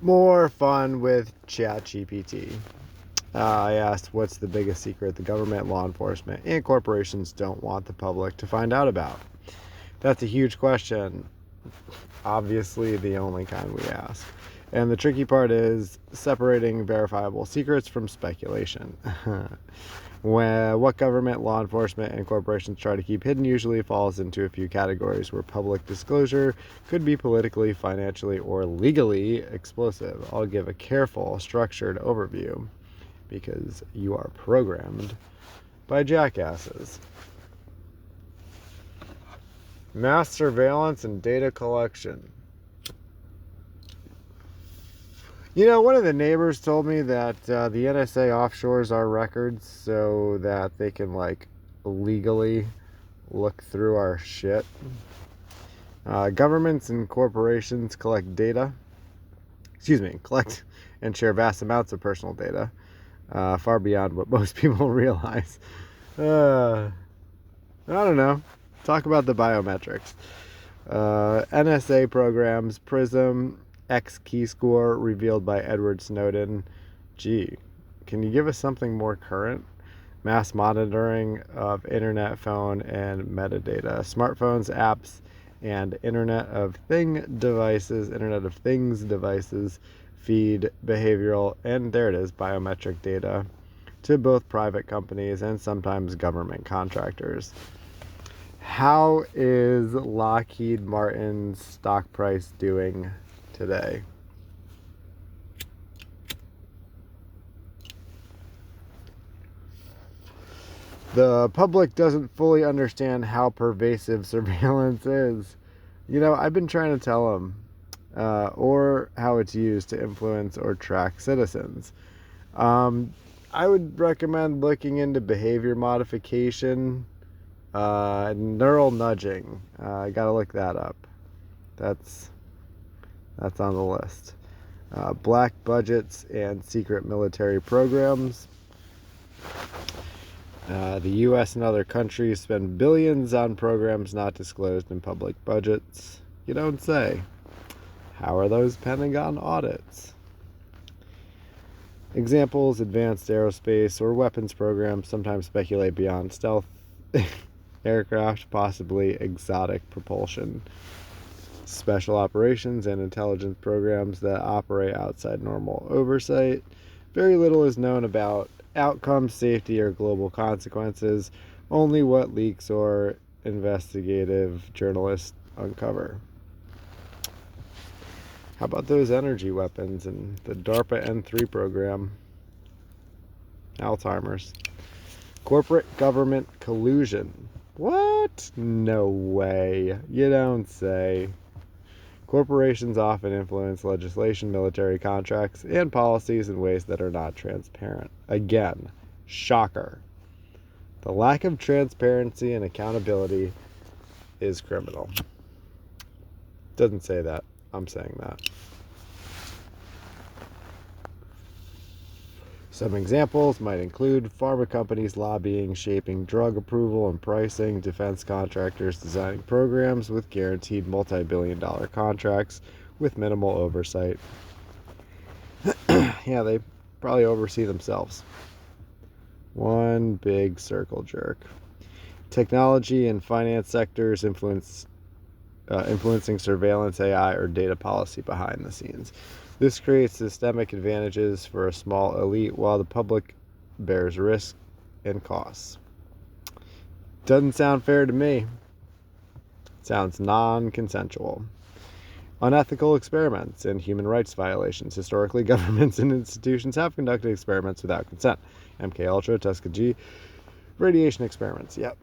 More fun with ChatGPT. I asked, what's the biggest secret the government, law enforcement, and corporations don't want the public to find out about? That's a huge question. Obviously, the only kind we ask. And the tricky part is separating verifiable secrets from speculation. What government, law enforcement, and corporations try to keep hidden usually falls into a few categories where public disclosure could be politically, financially, or legally explosive. I'll give a careful, structured overview because you are programmed by jackasses. Mass surveillance and data collection. You know, one of the neighbors told me that the NSA offshores our records so that they can, like, legally look through our shit. Governments and corporations collect and share vast amounts of personal data, far beyond what most people realize. I don't know. Talk about the biometrics. NSA programs, PRISM, X Keyscore revealed by Edward Snowden. Gee, can you give us something more current? Mass monitoring of internet, phone, and metadata. Smartphones, apps, and Internet of Things devices feed behavioral and there it is, biometric data to both private companies and sometimes government contractors. How is Lockheed Martin's stock price doing today? The public doesn't fully understand how pervasive surveillance is. You know, I've been trying to tell them, or how it's used to influence or track citizens. Um, I would recommend looking into behavior modification, neural nudging. I gotta look that up. That's that's on the list. Black budgets and secret military programs. The U.S. and other countries spend billions on programs not disclosed in public budgets. You don't say. How are those Pentagon audits? Examples: advanced aerospace or weapons programs sometimes speculate beyond stealth aircraft, possibly exotic propulsion. Special operations and intelligence programs that operate outside normal oversight. Very little is known about outcomes, safety, or global consequences, only what leaks or investigative journalists uncover. How about those energy weapons and the DARPA N3 program? Alzheimer's. Corporate government collusion. What? No way. You don't say. Corporations often influence legislation, military contracts, and policies in ways that are not transparent. Again, shocker. The lack of transparency and accountability is criminal. Doesn't say that. I'm saying that. Some examples might include pharma companies lobbying, shaping drug approval and pricing, defense contractors designing programs with guaranteed multi-billion-dollar contracts with minimal oversight. Yeah, they probably oversee themselves. One big circle jerk. Technology and finance sectors influencing surveillance, AI, or data policy behind the scenes. This creates systemic advantages for a small elite while the public bears risk and costs. Doesn't sound fair to me. Sounds non-consensual. Unethical experiments and human rights violations. Historically, governments and institutions have conducted experiments without consent. MK Ultra, Tuskegee, radiation experiments. Yep.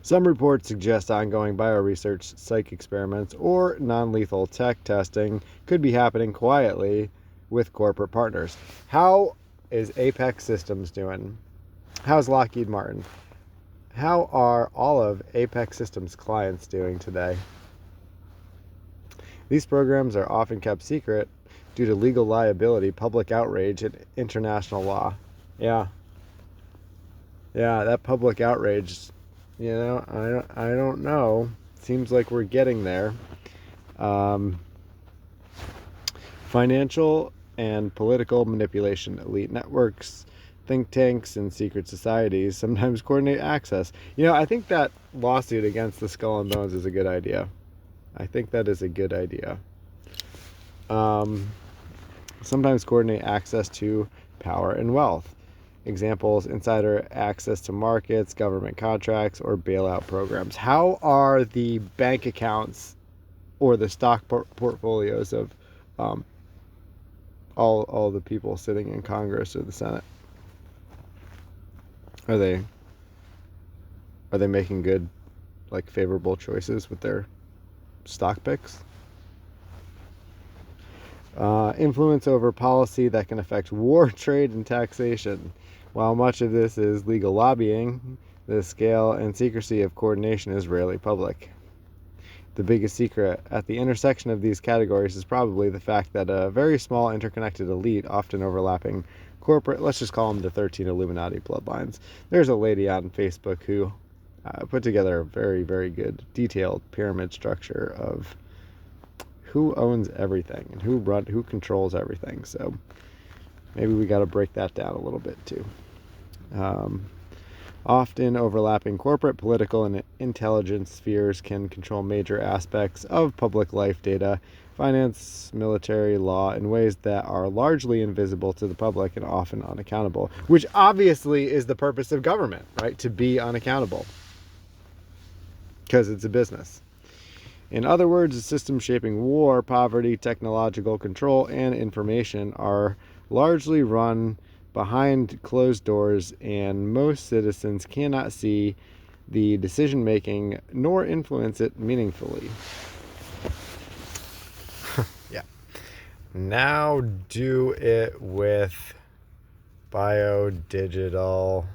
Some reports suggest ongoing bioresearch, psych experiments, or non-lethal tech testing could be happening quietly with corporate partners. How is Apex Systems doing? How's Lockheed Martin? How are all of Apex Systems clients doing today? These programs are often kept secret due to legal liability, public outrage, and international law. Yeah, that public outrage, I don't know. Seems like we're getting there. Financial and political manipulation. Elite networks, think tanks, and secret societies sometimes coordinate access. I think that lawsuit against the Skull and Bones is a good idea. I think that is a good idea. Sometimes coordinate access to power and wealth. Examples: insider access to markets, government contracts, or bailout programs. How are the bank accounts or the stock portfolios of all the people sitting in Congress or the Senate? Are they making good, favorable choices with their stock picks? Influence over policy that can affect war, trade, and taxation. While much of this is legal lobbying, the scale and secrecy of coordination is rarely public. The biggest secret at the intersection of these categories is probably the fact that a very small interconnected elite, often overlapping corporate, let's just call them the 13 Illuminati bloodlines. There's a lady on Facebook who put together a very, very good detailed pyramid structure of who owns everything and who controls everything. So maybe we got to break that down a little bit too. Often overlapping corporate, political, and intelligence spheres can control major aspects of public life: data, finance, military, law, in ways that are largely invisible to the public and often unaccountable, which obviously is the purpose of government, right? To be unaccountable, because it's a business. In other words, the systems shaping war, poverty, technological control, and information are largely run behind closed doors, and most citizens cannot see the decision making nor influence it meaningfully. Yeah. Now do it with biodigital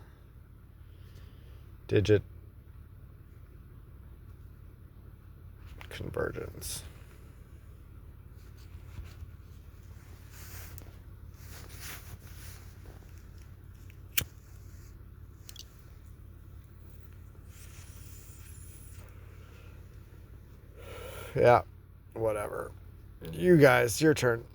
convergence. Yeah, whatever. You guys, your turn.